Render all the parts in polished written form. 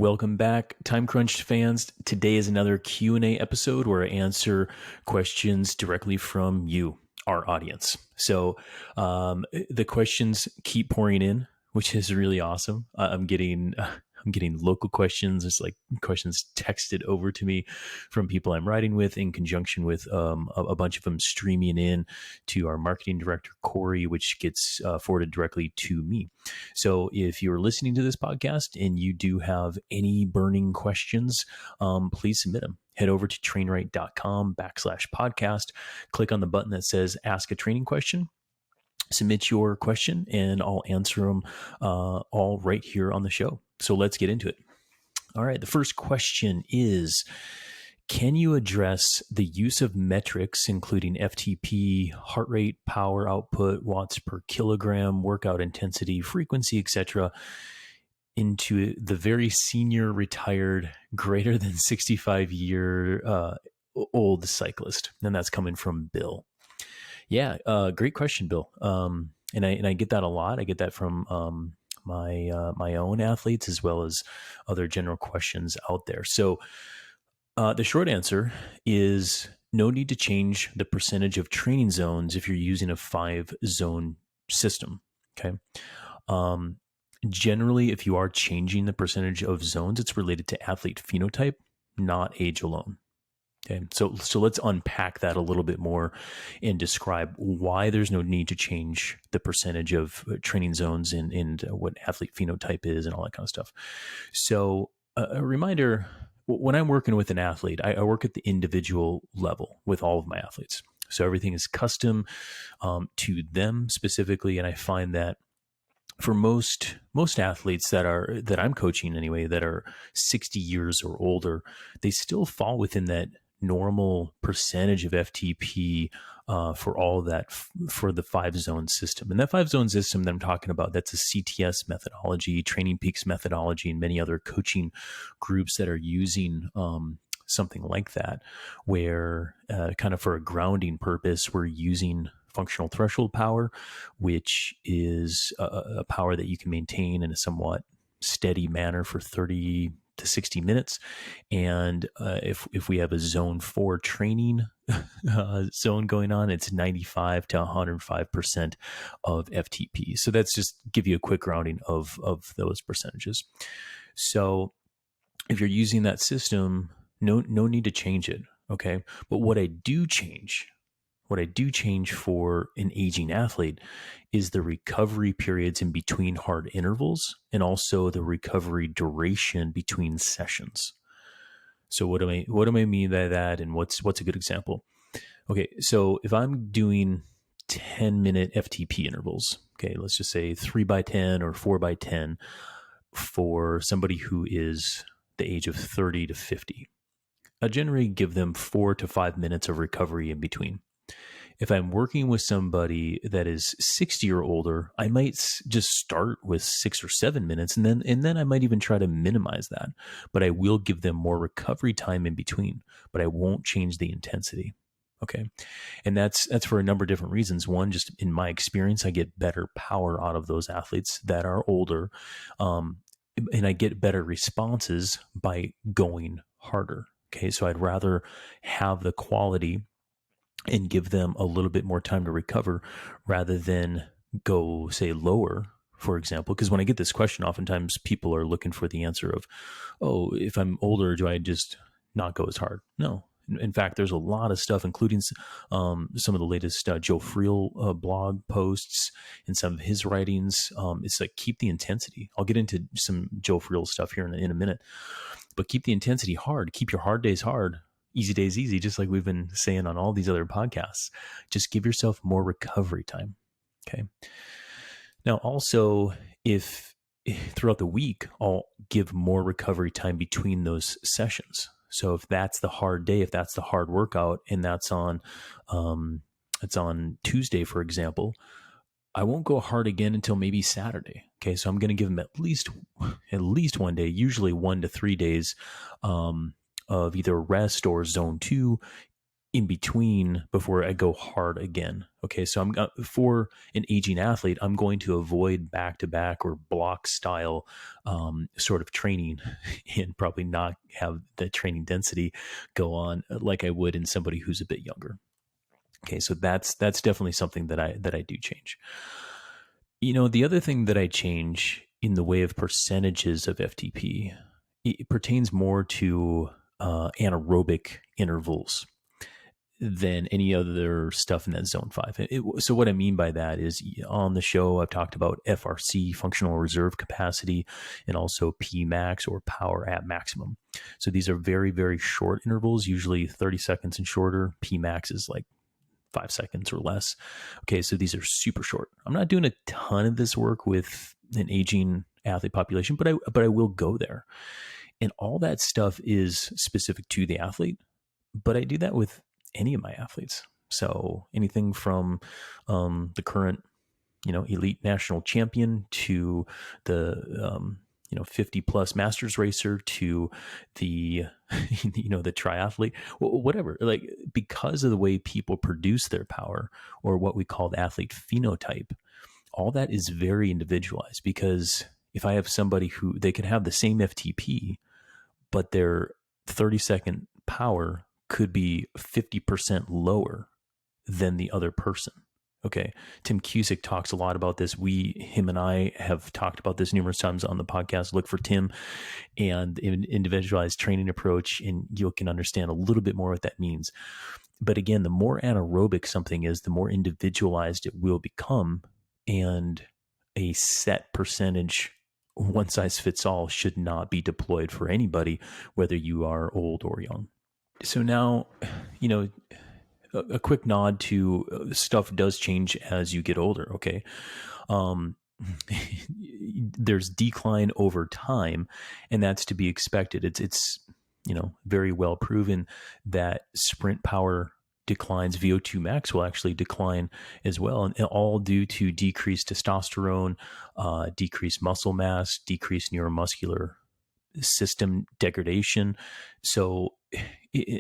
Welcome back, Time Crunch fans. Today is another Q&A episode where I answer questions directly from you, our audience. So the questions keep pouring in, which is really awesome. I'm getting local questions. It's like questions texted over to me from people I'm writing with, in conjunction with a bunch of them streaming in to our marketing director, Corey, which gets forwarded directly to me. So if you're listening to this podcast and you do have any burning questions, please submit them. Head over to trainwright.com/podcast. Click on the button that says Ask a Training Question. Submit your question and I'll answer them all right here on the show. So let's get into it. All right. The first question is, can you address the use of metrics, including FTP, heart rate, power output, watts per kilogram, workout intensity, frequency, etc., into the very senior, retired, greater than 65-year-old cyclist? And that's coming from Bill. Yeah, great question, Bill. And I get that a lot. I get that from my own athletes as well as other general questions out there. So the short answer is no need to change the percentage of training zones if you're using a 5-zone system. Okay. Generally, if you are changing the percentage of zones, it's related to athlete phenotype, not age alone. Okay, so let's unpack that a little bit more and describe why there's no need to change the percentage of training zones and what athlete phenotype is and all that kind of stuff. So a reminder, when I'm working with an athlete, I work at the individual level with all of my athletes. So everything is custom to them specifically, and I find that for most athletes that I'm coaching anyway, that are 60 years or older, they still fall within that normal percentage of FTP for all of that for the 5-zone system. And that 5-zone system that I'm talking about, that's a CTS methodology, Training Peaks methodology, and many other coaching groups that are using something like that, where kind of for a grounding purpose, we're using functional threshold power, which is a power that you can maintain in a somewhat steady manner for 30 to 60 minutes. And if we have a zone 4 training zone going on, it's 95 to 105% of FTP. So that's just give you a quick grounding of those percentages. So if you're using that system, no need to change it. Okay. But what I do change for an aging athlete is the recovery periods in between hard intervals and also the recovery duration between sessions. So what do I mean by that, and what's a good example? Okay, so if I'm doing 10-minute FTP intervals, okay, let's just say 3x10 or 4x10 for somebody who is the age of 30 to 50, I generally give them 4 to 5 minutes of recovery in between. If I'm working with somebody that is 60 or older, I might just start with 6 or 7 minutes, and then I might even try to minimize that. But I will give them more recovery time in between, but I won't change the intensity. Okay. And that's for a number of different reasons. One, just in my experience, I get better power out of those athletes that are older. And I get better responses by going harder. Okay. So I'd rather have the quality and give them a little bit more time to recover rather than go, say, lower, for example. Because when I get this question, oftentimes people are looking for the answer of, oh, if I'm older, do I just not go as hard? No. In fact, there's a lot of stuff, including some of the latest Joe Friel blog posts and some of his writings. It's like, keep the intensity. I'll get into some Joe Friel stuff here in a minute, but keep the intensity hard. Keep your hard days hard. Easy days easy, just like we've been saying on all these other podcasts. Just give yourself more recovery time. Okay. Now, also, if throughout the week, I'll give more recovery time between those sessions. So if that's the hard day, if that's the hard workout, and that's on Tuesday, for example, I won't go hard again until maybe Saturday. Okay. So I'm going to give them at least 1 day, usually 1 to 3 days, of either rest or zone 2 in between before I go hard again. Okay, so I'm for an aging athlete, I'm going to avoid back to back or block style sort of training, and probably not have the training density go on like I would in somebody who's a bit younger. Okay, so that's definitely something that I do change. The other thing that I change in the way of percentages of FTP, it pertains more to anaerobic intervals than any other stuff in that zone 5. So what I mean by that is, on the show, I've talked about FRC, functional reserve capacity, and also P max, or power at maximum. So these are very, very short intervals, usually 30 seconds and shorter. P max is like 5 seconds or less. Okay, so these are super short. I'm not doing a ton of this work with an aging athlete population, but I will go there. And all that stuff is specific to the athlete, but I do that with any of my athletes. So anything from the current, elite national champion, to the 50 plus masters racer, to the the triathlete, whatever. Like, because of the way people produce their power, or what we call the athlete phenotype, all that is very individualized. Because if I have somebody who, they could have the same FTP, but their 30-second power could be 50% lower than the other person. Okay. Tim Cusick talks a lot about this. Him and I have talked about this numerous times on the podcast. Look for Tim and individualized training approach, and you can understand a little bit more what that means. But again, the more anaerobic something is, the more individualized it will become. And a set percentage, one size fits all, should not be deployed for anybody, whether you are old or young. So now, a quick nod to stuff does change as you get older. Okay. There's decline over time, and that's to be expected. It's very well proven that sprint power declines, VO2 max will actually decline as well, and all due to decreased testosterone, decreased muscle mass, decreased neuromuscular system degradation. So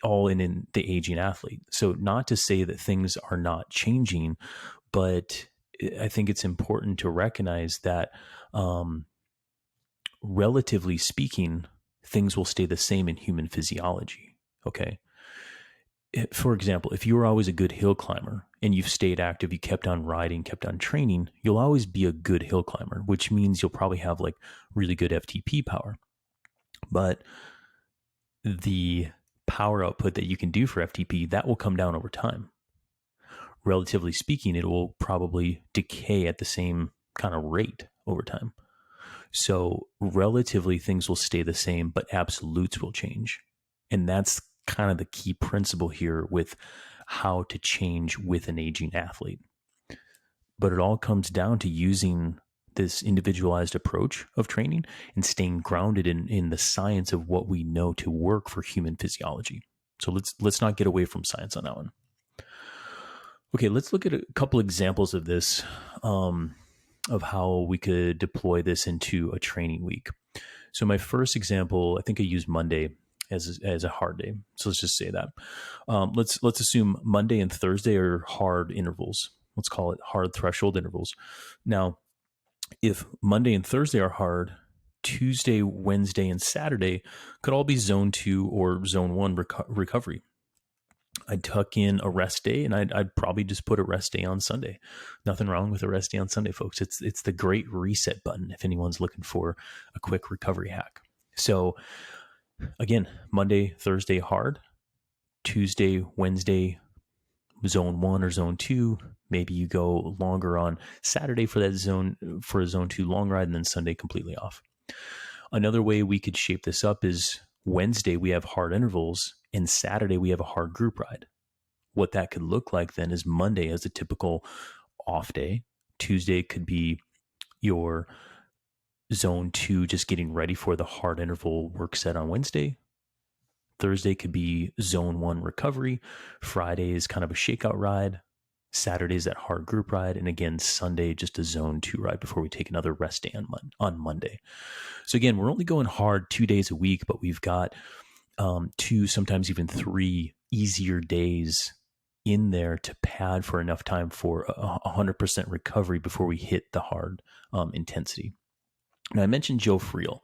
all in the aging athlete. So not to say that things are not changing, but I think it's important to recognize that, relatively speaking, things will stay the same in human physiology. Okay. For example, if you were always a good hill climber and you've stayed active, you kept on riding, kept on training, you'll always be a good hill climber, which means you'll probably have like really good FTP power. But the power output that you can do for FTP, that will come down over time. Relatively speaking, it will probably decay at the same kind of rate over time. So relatively, things will stay the same, but absolutes will change. And that's kind of the key principle here with how to change with an aging athlete. But it all comes down to using this individualized approach of training and staying grounded in the science of what we know to work for human physiology. So let's not get away from science on that one. Okay, let's look at a couple examples of this, of how we could deploy this into a training week. So my first example, I think I use Monday as a hard day. So let's just say that. Let's assume Monday and Thursday are hard intervals. Let's call it hard threshold intervals. Now, if Monday and Thursday are hard, Tuesday, Wednesday, and Saturday could all be zone 2 or zone 1 recovery. I'd tuck in a rest day, and I'd probably just put a rest day on Sunday. Nothing wrong with a rest day on Sunday, folks. It's the great reset button if anyone's looking for a quick recovery hack. So again, Monday, Thursday hard, Tuesday, Wednesday zone 1 or zone 2. Maybe you go longer on Saturday for a zone 2 long ride, and then Sunday completely off. Another way we could shape this up is Wednesday we have hard intervals, and Saturday we have a hard group ride. What that could look like then is Monday as a typical off day. Tuesday could be your zone 2, just getting ready for the hard interval work set on Wednesday. Thursday could be zone 1 recovery. Friday is kind of a shakeout ride. Saturday is that hard group ride. And again, Sunday, just a zone 2 ride before we take another rest day on Monday. So again, we're only going hard 2 days a week, but we've got 2, sometimes even 3 easier days in there to pad for enough time for 100% recovery before we hit the hard intensity. Now, I mentioned Joe Friel.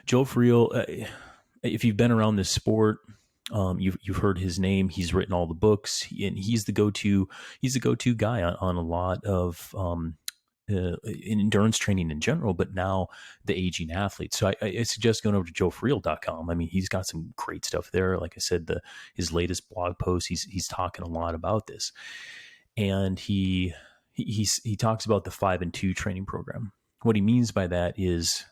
Joe Friel, if you've been around this sport, you've heard his name. He's written all the books, and he's the go-to guy on a lot of in endurance training in general, but now the aging athletes. So I suggest going over to joefriel.com. I mean, he's got some great stuff there. Like I said, his latest blog post, he's talking a lot about this, and he talks about the 5 and 2 training program. What he means by that is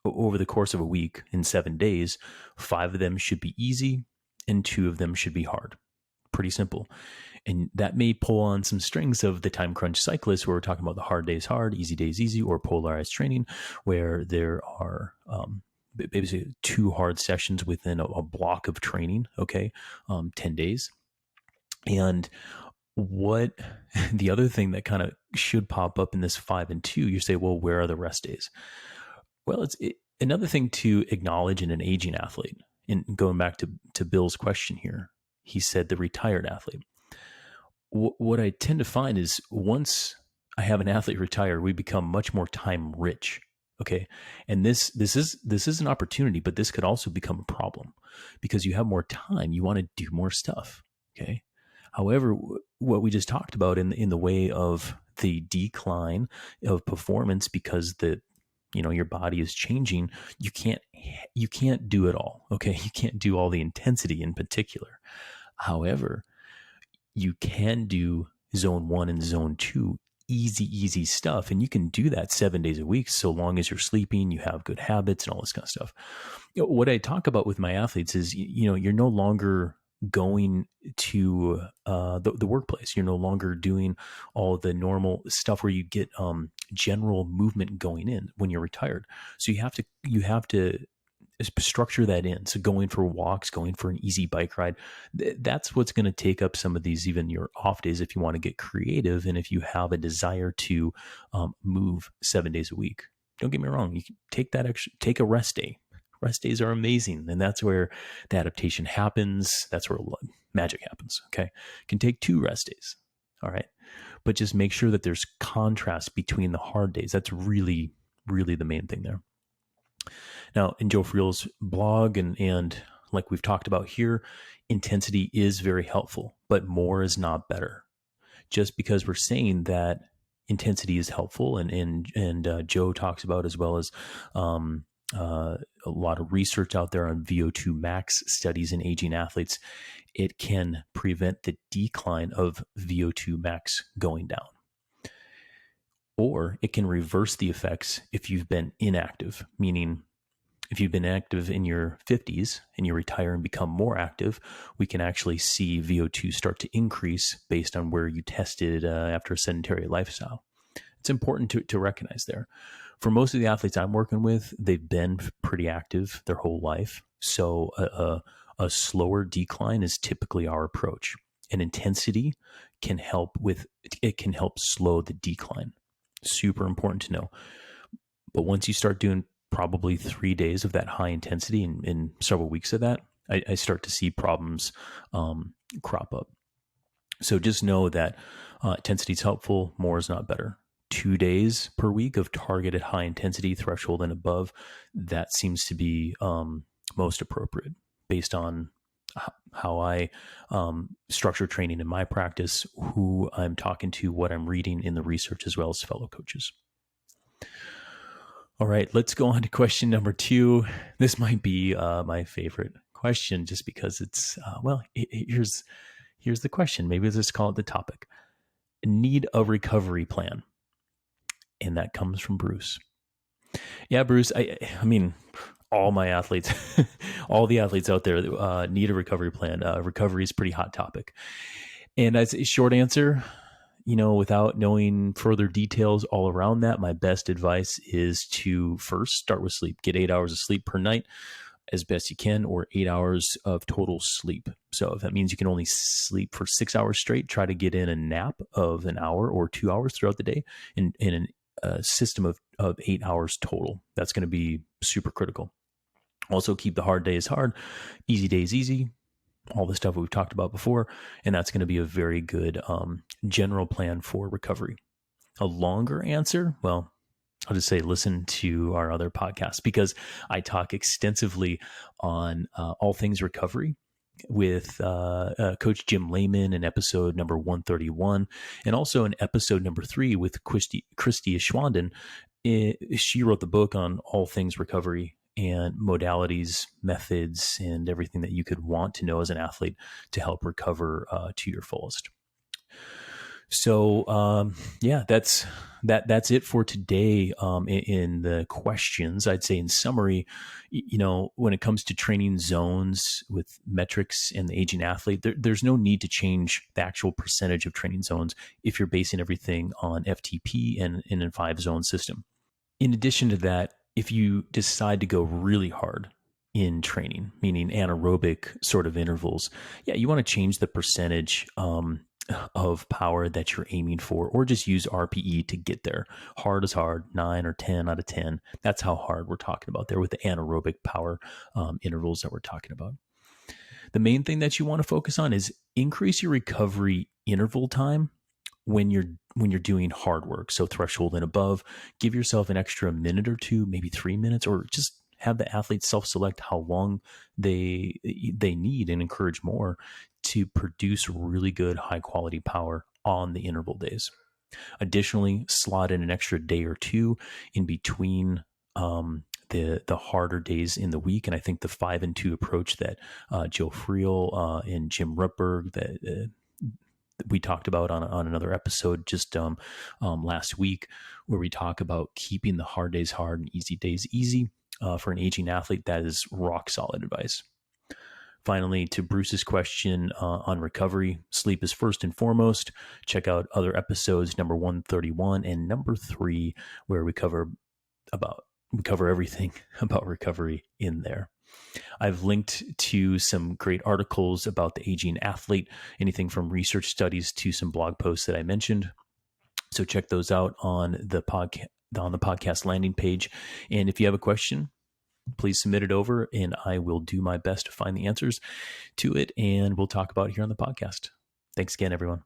over the course of a week in 7 days, 5 of them should be easy and 2 of them should be hard. Pretty simple. And that may pull on some strings of the time crunch cyclist, where we're talking about the hard days hard, easy days easy, or polarized training, where there are basically 2 hard sessions within a block of training, 10 days. And what the other thing that kind of should pop up in this 5 and 2, you say, well, where are the rest days? Well, another thing to acknowledge in an aging athlete, and going back to Bill's question here, he said the retired athlete. What I tend to find is once I have an athlete retire, we become much more time rich. Okay. And this is an opportunity, but this could also become a problem because you have more time. You want to do more stuff. Okay. However, what we just talked about in the way of the decline of performance, because your body is changing, you can't do it all. Okay. You can't do all the intensity in particular. However, you can do zone 1 and zone 2, easy stuff. And you can do that 7 days a week, so long as you're sleeping, you have good habits and all this kind of stuff. What I talk about with my athletes is, you're no longer going to the workplace. You're no longer doing all the normal stuff where you get general movement going in when you're retired. So you have to structure that in. So going for walks, going for an easy bike ride, that's what's going to take up some of these, even your off days, if you want to get creative. And if you have a desire to move 7 days a week, don't get me wrong, you can take a rest day. Rest days are amazing. And that's where the adaptation happens. That's where magic happens. Okay. You can take 2 rest days. All right. But just make sure that there's contrast between the hard days. That's really, really the main thing there. Now, in Joe Friel's blog, and like we've talked about here, intensity is very helpful, but more is not better. Just because we're saying that intensity is helpful, and Joe talks about, as well as a lot of research out there on VO2 max studies in aging athletes, it can prevent the decline of VO2 max going down. Or it can reverse the effects if you've been inactive, meaning if you've been active in your 50s and you retire and become more active, we can actually see VO2 start to increase based on where you tested after a sedentary lifestyle. It's important to recognize there. For most of the athletes I'm working with, they've been pretty active their whole life. So a slower decline is typically our approach. And intensity can help slow the decline. Super important to know. But once you start doing probably 3 days of that high intensity and several weeks of that, I start to see problems crop up. So just know that intensity is helpful. More is not better. 2 days per week of targeted high intensity threshold and above, that seems to be most appropriate based on how I structure training in my practice, who I'm talking to, what I'm reading in the research, as well as fellow coaches. All right, let's go on to question number 2. This might be my favorite question, just because it's, here's the question. Maybe let's call it the topic. Need a recovery plan. And that comes from Bruce. Yeah, Bruce, I mean, all my athletes, all the athletes out there need a recovery plan. Recovery is a pretty hot topic. And as a short answer, without knowing further details all around that, my best advice is to first start with sleep. Get 8 hours of sleep per night as best you can, or 8 hours of total sleep. So if that means you can only sleep for 6 hours straight, try to get in a nap of an hour or 2 hours throughout the day in a system of 8 hours total. That's going to be super critical. Also, keep the hard days hard, easy days easy. all the stuff we've talked about before. And that's going to be a very good general plan for recovery. A longer answer, well, I'll just say listen to our other podcasts, because I talk extensively on all things recovery with Coach Jim Lehman in episode number 131, and also in episode number 3 with Christy Ashwandon. She wrote the book on all things recovery and modalities, methods, and everything that you could want to know as an athlete to help recover to your fullest. So yeah, that's it for today. In the questions, I'd say in summary, when it comes to training zones with metrics and the aging athlete, there's no need to change the actual percentage of training zones if you're basing everything on FTP and in a 5-zone system. In addition to that, if you decide to go really hard in training, meaning anaerobic sort of intervals, yeah, you want to change the percentage of power that you're aiming for, or just use RPE to get there. Hard is hard, 9 or 10 out of 10. That's how hard we're talking about there with the anaerobic power intervals that we're talking about. The main thing that you want to focus on is increase your recovery interval time when you're doing hard work. So threshold and above, give yourself an extra minute or 2, maybe 3 minutes, or just have the athlete self-select how long they need and encourage more to produce really good high quality power on the interval days. Additionally, slot in an extra day or 2 in between the harder days in the week. And I think the 5 and 2 approach that Joe Friel and Jim Rutberg that we talked about on another episode just last week, where we talk about keeping the hard days hard and easy days easy for an aging athlete. That is rock solid advice. Finally, to Bruce's question on recovery, sleep is first and foremost. Check out other episodes, number 131 and number 3, where we cover everything about recovery in there. I've linked to some great articles about the aging athlete, anything from research studies to some blog posts that I mentioned. So check those out on the podcast landing page. And if you have a question, please submit it over, and I will do my best to find the answers to it, and we'll talk about it here on the podcast. Thanks again, everyone.